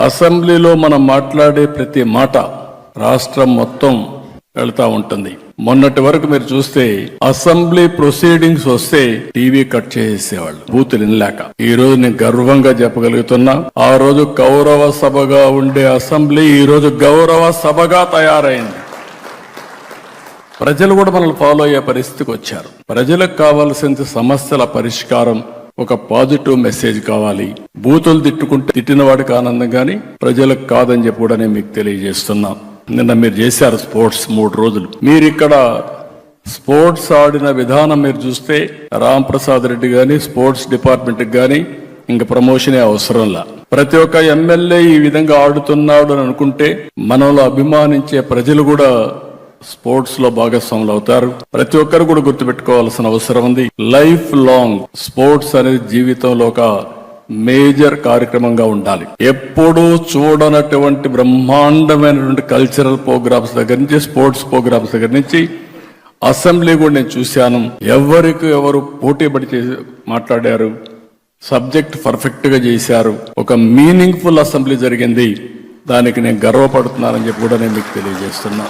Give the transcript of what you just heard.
అసెంబ్లీలో మనం మాట్లాడే ప్రతి మాట రాష్ట్రం మొత్తం వెళ్తా ఉంటుంది. మొన్నటి వరకు మీరు చూస్తే అసెంబ్లీ ప్రొసీడింగ్స్ వస్తే టీవీ కట్ చేసేవాళ్ళు బూతులు వినలేక. ఈ రోజు నేను గర్వంగా చెప్పగలుగుతున్నా, ఆ రోజు గౌరవ సభగా ఉండే అసెంబ్లీ ఈ రోజు గౌరవ సభగా తయారైంది. ప్రజలు కూడా మనల్ని ఫాలో అయ్యే పరిస్థితికి వచ్చారు. ప్రజలకు కావాల్సిన సమస్యల పరిష్కారం, ఒక పాజిటివ్ మెసేజ్ కావాలి. బూతులు తిట్టిన వాడికి ఆనందం కానీ ప్రజలకు కాదని చెప్పి కూడా నేను మీకు తెలియజేస్తున్నా. నిన్న మీరు చేశారు స్పోర్ట్స్ 3 రోజులు. మీరు ఇక్కడ స్పోర్ట్స్ ఆడిన విధానం మీరు చూస్తే రాంప్రసాద్ రెడ్డి గాని స్పోర్ట్స్ డిపార్ట్మెంట్ గాని ఇంక ప్రమోషనే అవసరంలా. ప్రతి ఒక్క ఎమ్మెల్యే ఈ విధంగా ఆడుతున్నాడు అని అనుకుంటే మనలో అభిమానించే ప్రజలు కూడా స్పోర్ట్స్ లో భాగస్వాములు అవుతారు. ప్రతి ఒక్కరు కూడా గుర్తుపెట్టుకోవాల్సిన అవసరం ఉంది. లైఫ్ లాంగ్ స్పోర్ట్స్ అనేది జీవితంలో ఒక మేజర్ కార్యక్రమంగా ఉండాలి. ఎప్పుడూ చూడనటువంటి బ్రహ్మాండమైనటువంటి కల్చరల్ ప్రోగ్రామ్స్ దగ్గర నుంచి, స్పోర్ట్స్ ప్రోగ్రామ్స్ దగ్గర నుంచి అసెంబ్లీ కూడా నేను చూశాను. ఎవరు పోటీ పడి మాట్లాడారు, సబ్జెక్ట్ పర్ఫెక్ట్ గా చేశారు. ఒక మీనింగ్ఫుల్ అసెంబ్లీ జరిగింది. దానికి నేను గర్వపడుతున్నానని చెప్పి కూడా నేను మీకు తెలియజేస్తున్నా.